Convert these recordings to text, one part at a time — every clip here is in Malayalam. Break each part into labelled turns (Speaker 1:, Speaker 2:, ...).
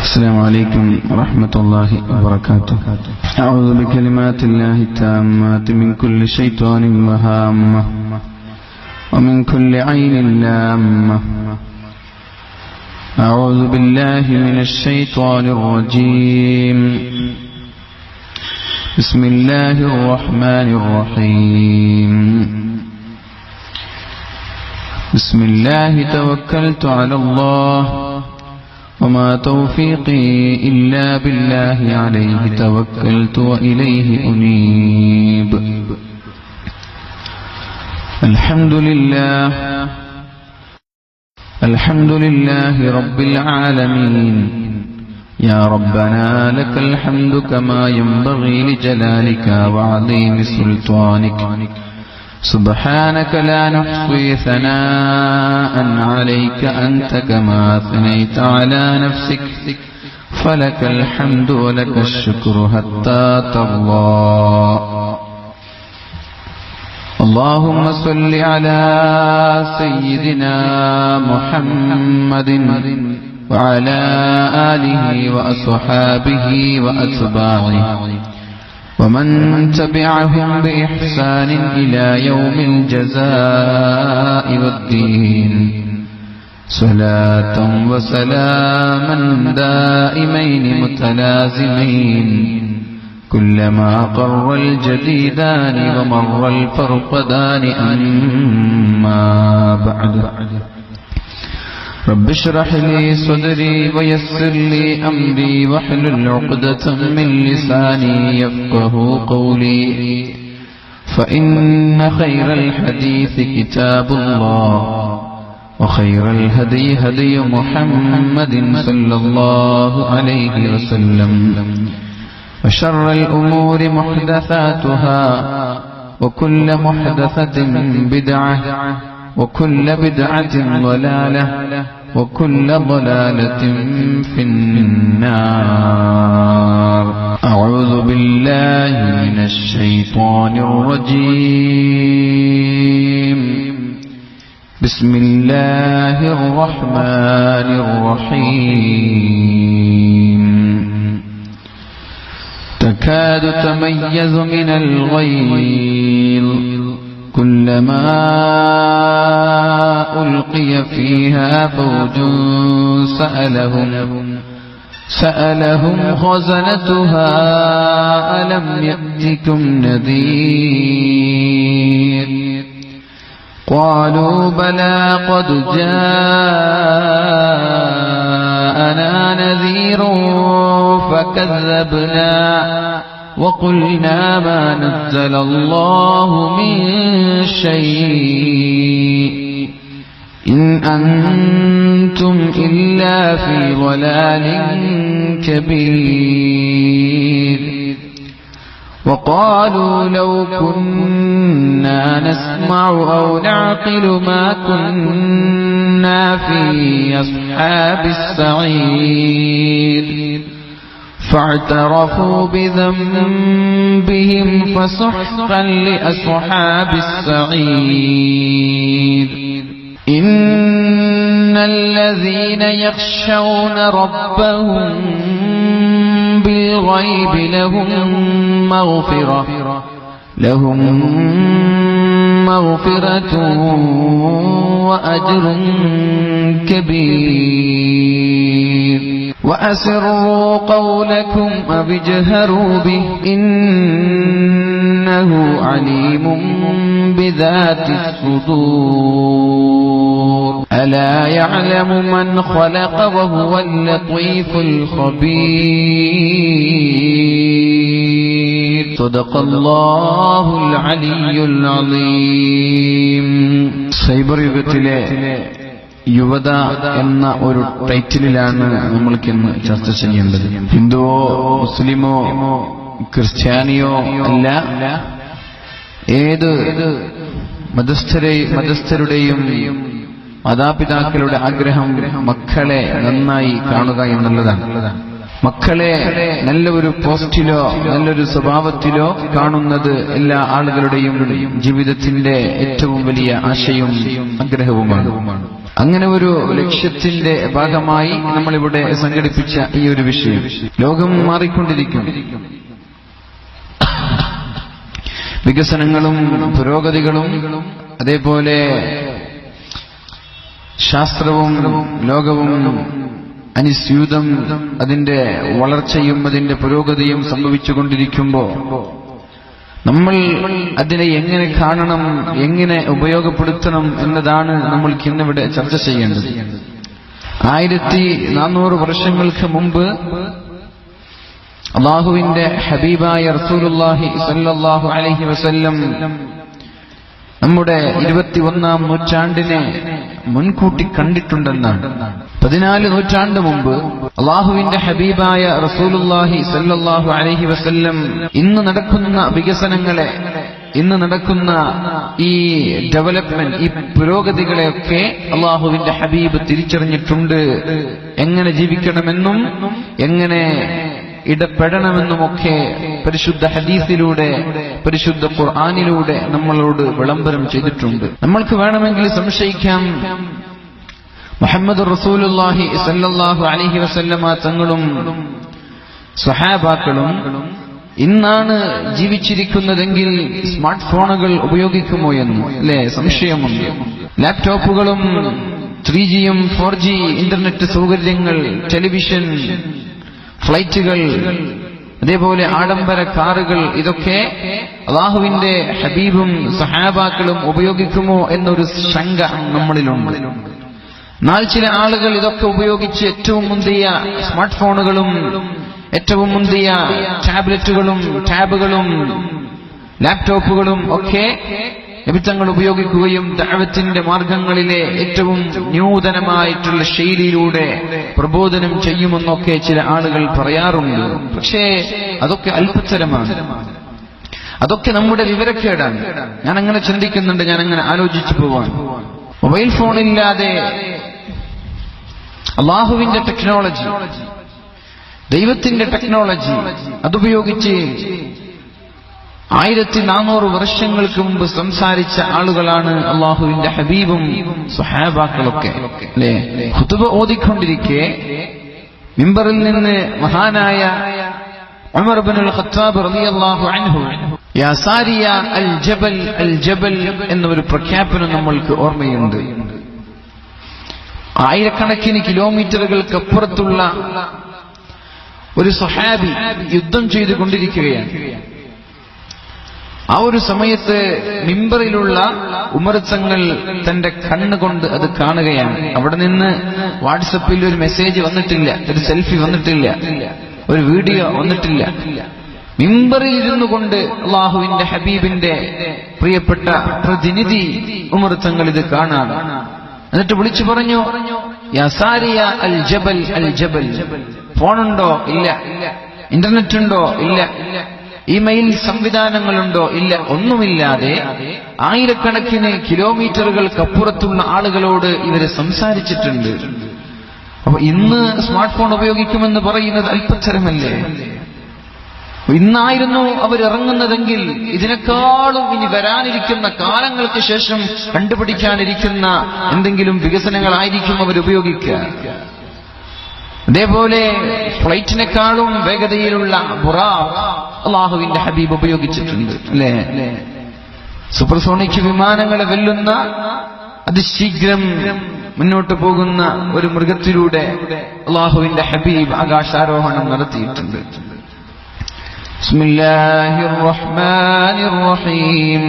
Speaker 1: السلام عليكم ورحمة الله وبركاته. أعوذ بكلمات الله التامات من كل شيطان وهامة ومن كل عين لامة. أعوذ بالله من الشيطان الرجيم. بسم الله الرحمن الرحيم. بسم الله توكلت على الله وما توفيقي إلا بالله عليه توكلت وإليه أنيب. الحمد لله رب العالمين. يا ربنا لك الحمد كما ينبغي لجلالك وعظيم سلطانك. سبحانك لا نحصي ثناء عليك أنت كما أثنيت على نفسك. فلك الحمد ولك الشكر حتى ترضى. اللهم صل على سيدنا محمد وعلى آله وأصحابه وأتباعه ومن تبعهم بإحسان إلى يوم الجزاء والدين. صلاة وسلاما دائمين متلازمين كلما قر الجديدان ومر الفرقدان. أما بعد، رب اشرح لي صدري ويسر لي أمري واحلل عقدة من لساني يفقه قولي. فإن خير الحديث كتاب الله وخير الهدي هدي محمد صلى الله عليه وسلم وشر الأمور محدثاتها وكل محدثة بدعة وكل بدعة ضلالة وكل ضلالة في النار. أعوذ بالله من الشيطان الرجيم. بسم الله الرحمن الرحيم. تكاد تميز من الغيظ كلما ألقي فيها فوج سألهم خزنتها ألم يأتكم نذير. قالوا بلى قد جاءنا نذير فكذبنا وقلنا ما نزل الله من شيء إن أنتم إلا في ضلال كبير. وقالوا لو كنا نسمع أو نعقل ما كنا في أصحاب السعير. فاعترفوا بذنبهم فسحقا لأصحاب السعير. إن الذين يخشون ربهم بالغيب لهم مغفرة وأجر كبير. وأسروا قولكم أو اجهروا به إنه عليم بذات الصدور. ألا يعلم من خلق وهو اللطيف الخبير. صدق الله العلي العظيم. സൈബർ യുഗത്തിലെ യുവത എന്ന ഒരു ടൈറ്റിലാണ് നമ്മൾക്കിന്ന് ചർച്ച ചെയ്യേണ്ടത്. ഹിന്ദുവോ മുസ്ലിമോ ക്രിസ്ത്യാനിയോ അല്ല, ഏത് മതസ്ഥരുടെയും മാതാപിതാക്കളുടെ ആഗ്രഹം മക്കളെ നന്നായി കാണുക എന്നുള്ളതാണ്. മക്കളെ നല്ലൊരു പോസ്റ്റിലോ നല്ലൊരു സ്വഭാവത്തിലോ കാണുന്നത് എല്ലാ ആളുകളുടെയും ജീവിതത്തിന്റെ ഏറ്റവും വലിയ ആശയവും ആഗ്രഹവുമാണ്. അങ്ങനെ ഒരു ലക്ഷ്യത്തിന്റെ ഭാഗമായി നമ്മളിവിടെ സംഘടിപ്പിച്ച ഈ ഒരു വിഷയം. ലോകം മാറിക്കൊണ്ടിരിക്കും. വികസനങ്ങളും പുരോഗതികളും അതേപോലെ ശാസ്ത്രവും ലോകവും അനുസ്യൂതം അതിന്റെ വളർച്ചയും അതിന്റെ പുരോഗതിയും സംഭവിച്ചുകൊണ്ടിരിക്കുമ്പോൾ നമ്മൾ അതിനെ എങ്ങനെ കാണണം, എങ്ങനെ ഉപയോഗപ്പെടുത്തണം എന്നതാണ് നമ്മൾക്ക് ഇന്നിവിടെ ചർച്ച ചെയ്യേണ്ടത്. 1400 വർഷങ്ങൾക്ക് മുമ്പ് അല്ലാഹുവിന്റെ ഹബീബായ റസൂലുള്ളാഹി സ്വല്ലല്ലാഹു അലൈഹി വസല്ലം നമ്മുടെ 21-ാം നൂറ്റാണ്ടിനെ മുൻകൂട്ടി കണ്ടിട്ടുണ്ടെന്നാണ്. 14 നൂറ്റാണ്ട് മുമ്പ് അല്ലാഹുവിന്റെ ഹബീബായ റസൂലുള്ളാഹി സ്വല്ലല്ലാഹു അലൈഹി വസല്ലം ഇന്ന് നടക്കുന്ന വികസനങ്ങളെ, ഇന്ന് നടക്കുന്ന ഈ ഡെവലപ്മെന്റ്, ഈ പുരോഗതികളെയൊക്കെ അല്ലാഹുവിന്റെ ഹബീബ് തിരിച്ചറിഞ്ഞിട്ടുണ്ട്. എങ്ങനെ ജീവിക്കണമെന്നും എങ്ങനെ ഇടപെടണമെന്നുമൊക്കെ പരിശുദ്ധ ഹദീസിലൂടെ, പരിശുദ്ധ ഖുർആനിലൂടെ നമ്മളോട് വിളംബരം ചെയ്തിട്ടുണ്ട്. നമ്മൾക്ക് വേണമെങ്കിൽ സംശയിക്കാം, മുഹമ്മദ് റസൂലുള്ളാഹി സ്വല്ലല്ലാഹു അലൈഹി വസല്ലമ തങ്ങളും സ്വഹാബാക്കളും ഇന്നാണ് ജീവിച്ചിരിക്കുന്നതെങ്കിൽ സ്മാർട്ട് ഫോണുകൾ ഉപയോഗിക്കുമോ എന്ന് അല്ലേ സംശയമുണ്ട്. ലാപ്ടോപ്പുകളും 3Gയും 4G ഇന്റർനെറ്റ് സൗകര്യങ്ങൾ, ടെലിവിഷൻ, ഫ്ലൈറ്റുകൾ, അതേപോലെ ആഡംബര കാറുകൾ, ഇതൊക്കെ അല്ലാഹുവിന്റെ ഹബീബും സഹാബാക്കളും ഉപയോഗിക്കുമോ എന്നൊരു ശങ്ക നമ്മളിലുണ്ട്. എന്നാൽ ചില ആളുകൾ ഇതൊക്കെ ഉപയോഗിച്ച് ഏറ്റവും മുന്തിയ സ്മാർട്ട് ഫോണുകളും ഏറ്റവും മുന്തിയ ടാബ്ലറ്റുകളും ടാബുകളും ലാപ്ടോപ്പുകളും ഒക്കെ നബിതങ്ങൾ ഉപയോഗിക്കുകയും ദഅവത്തിന്റെ മാർഗങ്ങളിലെ ഏറ്റവും നൂതനമായിട്ടുള്ള ശൈലിയിലൂടെ പ്രബോധനം ചെയ്യുമെന്നൊക്കെ ചില ആളുകൾ പറയാറുണ്ട്. പക്ഷേ അതൊക്കെ അല്പത്തരമാണ്, അതൊക്കെ നമ്മുടെ വിവരക്കേടാണ്. ഞാൻ അങ്ങനെ ചിന്തിക്കുന്നുണ്ട്, ഞാൻ അങ്ങനെ ആലോചിച്ചു പോവാൻ. മൊബൈൽ ഫോണില്ലാതെ അല്ലാഹുവിന്റെ ടെക്നോളജി, ദൈവത്തിന്റെ ടെക്നോളജി അതുപയോഗിച്ച് 1400 വർഷങ്ങൾക്ക് മുമ്പ് സംസാരിച്ച ആളുകളാണ് അല്ലാഹുവിന്റെ ഹബീബും സ്വഹാബാക്കളൊക്കെ അല്ലേ. ഖുതുബ ഓതിക്കൊണ്ടിരിക്കെ മിമ്പറിൽ നിന്ന് മഹാനായ ഉമർ ഇബ്നുൽ ഖത്താബ് റളിയല്ലാഹു അൻഹു യാ സാരിയ അൽ ജബൽ അൽ ജബൽ എന്നൊരു പ്രഖ്യാപനം നമ്മൾക്ക് ഓർമ്മയുണ്ട്. ആയിരക്കണക്കിന് കിലോമീറ്ററുകൾക്കപ്പുറത്തുള്ള ഒരു സ്വഹാബി യുദ്ധം ചെയ്തുകൊണ്ടിരിക്കുകയാണ്. ആ ഒരു സമയത്ത് മിമ്പറിലുള്ള ഉമർ തങ്ങൾ തന്റെ കണ്ണുകൊണ്ട് അത് കാണുകയാണ്. അവിടെ നിന്ന് വാട്സപ്പിൽ ഒരു മെസ്സേജ് വന്നിട്ടില്ല, ഒരു സെൽഫി വന്നിട്ടില്ല, ഒരു വീഡിയോ വന്നിട്ടില്ല. മിമ്പറിൽ ഇരുന്നു കൊണ്ട് അല്ലാഹുവിന്റെ ഹബീബിന്റെ പ്രിയപ്പെട്ട പ്രതിനിധി ഉമർ തങ്ങൾ ഇത് കാണാൻ, എന്നിട്ട് വിളിച്ചു പറഞ്ഞു, യാ സാരിയ അൽ ജബൽ അൽ ജബൽ. ഫോണുണ്ടോ? ഇല്ല. ഇന്റർനെറ്റ് ഉണ്ടോ? ഇല്ല. ഇമെയിൽ സംവിധാനങ്ങളുണ്ടോ? ഇല്ല. ഒന്നുമില്ലാതെ ആയിരക്കണക്കിന് കിലോമീറ്ററുകൾക്കപ്പുറത്തുള്ള ആളുകളോട് ഇവര് സംസാരിച്ചിട്ടുണ്ട്. അപ്പൊ ഇന്ന് സ്മാർട്ട് ഫോൺ ഉപയോഗിക്കുമെന്ന് പറയുന്നത് അല്പത്തരമല്ലേ? ഇന്നായിരുന്നു അവരിറങ്ങുന്നതെങ്കിൽ ഇതിനേക്കാളും ഇനി വരാനിരിക്കുന്ന കാലങ്ങൾക്ക് ശേഷം കണ്ടുപിടിക്കാനിരിക്കുന്ന എന്തെങ്കിലും വികസനങ്ങളായിരിക്കും അവരുപയോഗിക്കുക. അതേപോലെ ഫ്ലൈറ്റിനേക്കാളും വേഗതയിലുള്ള ബുറാഖ് അല്ലാഹുവിന്റെ ഹബീബ് ഉപയോഗിച്ചിട്ടുണ്ട് അല്ലേ. സൂപ്പർസോണിക് വിമാനങ്ങളെ വെല്ലുന്ന അതിശീഘ്രം മുന്നോട്ട് പോകുന്ന ഒരു മൃഗത്തിലൂടെ അല്ലാഹുവിന്റെ ഹബീബ് ആകാശാരോഹണം നടത്തിയിട്ടുണ്ട്. ബിസ്മില്ലാഹിർ റഹ്മാനിർ റഹീം.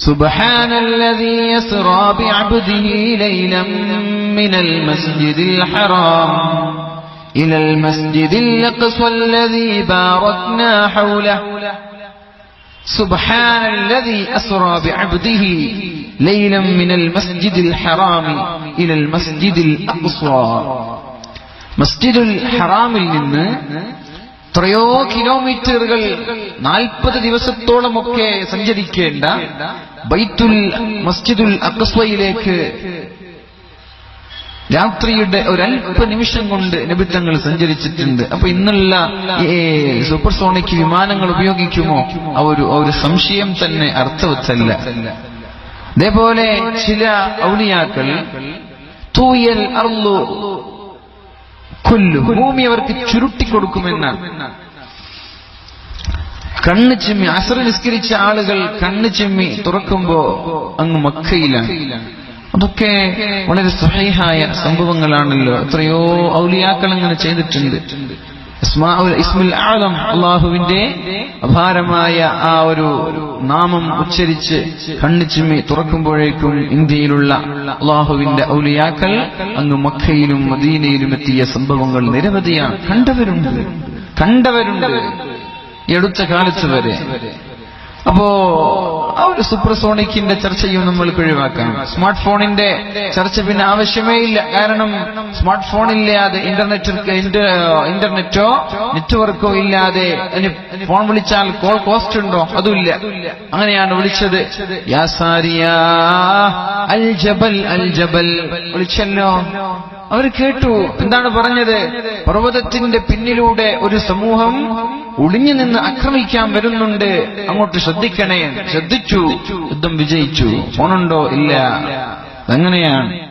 Speaker 1: سبحان الذي يسرى بعبده ليلا من المسجد الحرام إلى المسجد الأقصى الذي باركنا حوله. سبحان الذي أسرى بعبده ليلا من المسجد الحرام إلى المسجد الأقصى. مسجد الحرام നിന്ന് എത്രയോ കിലോമീറ്ററുകൾ 40 ദിവസത്തോളമൊക്കെ സഞ്ചരിക്കേണ്ട ബൈത്തുൽ മസ്ജിദുൽ അഖ്സയിലേക്ക് രാത്രിയുടെ ഒരല്പ നിമിഷം കൊണ്ട് നബിതങ്ങൾ സഞ്ചരിച്ചിട്ടുണ്ട്. അപ്പൊ ഇന്നുള്ള സൂപ്പർസോണിക് വിമാനങ്ങൾ ഉപയോഗിക്കുമോ? ഒരു സംശയം തന്നെ അർത്ഥവത്തല്ല. അതേപോലെ ചില ഔലിയാക്കൾ തൂയൽ അർളു കൊല്ലു, ഭൂമി അവർക്ക് ചുരുട്ടിക്കൊടുക്കുമെന്നാണ്. കണ്ണ് ചിമ്മി അസ്ർ നിസ്കരിച്ച ആളുകൾ കണ്ണ് ചിമ്മി തുറക്കുമ്പോ അങ്ങ് മക്കയിലാണ്. അതൊക്കെ വളരെ സ്വഹീഹായ സംഭവങ്ങളാണല്ലോ. എത്രയോ ഔലിയാക്കൾ അങ്ങനെ ചെയ്തിട്ടുണ്ട്. ഇസ്മുൽ ആദം, അള്ളാഹുവിന്റെ അപാരമായ ആ ഒരു നാമം ഉച്ചരിച്ച് കണ്ണ് ചിമ്മി തുറക്കുമ്പോഴേക്കും ഇന്ത്യയിലുള്ള അള്ളാഹുവിന്റെ ഔലിയാക്കൾ അങ്ങ് മക്കയിലും മദീനയിലും എത്തിയ സംഭവങ്ങൾ നിരവധിയാണ്. കണ്ടവരുണ്ട് ഈ അടുത്ത കാലത്ത് വരെ. അപ്പോ ആ ഒരു സൂപ്പർസോണിക്കിന്റെ ചർച്ചയും നമ്മൾക്ക് ഒഴിവാക്കാം. സ്മാർട്ട് ഫോണിന്റെ ചർച്ച പിന്നെ ആവശ്യമേ ഇല്ല. കാരണം സ്മാർട്ട് ഫോണില്ലാതെ ഇന്റർനെറ്റോ നെറ്റ്വർക്കോ ഇല്ലാതെ ഫോൺ വിളിച്ചാൽ കോൾ കോസ്റ്റ് ഉണ്ടോ? അതുമില്ല. അങ്ങനെയാണ് വിളിച്ചത്. യാ സാരിയാ അൽ ജബൽ അൽ ജബൽ വിളിച്ചല്ലോ. അവർ കേട്ടു. എന്താണ് പറഞ്ഞത്? പർവ്വതത്തിന്റെ പിന്നിലൂടെ ഒരു സമൂഹം ഒളിഞ്ഞു നിന്ന് ആക്രമിക്കാൻ വരുന്നുണ്ട്, അങ്ങോട്ട് ശ്രദ്ധിക്കണേ. ശ്രദ്ധിച്ചു, യുദ്ധം വിജയിച്ചു. ഫോണുണ്ടോ? ഇല്ല. അങ്ങനെയാണ്.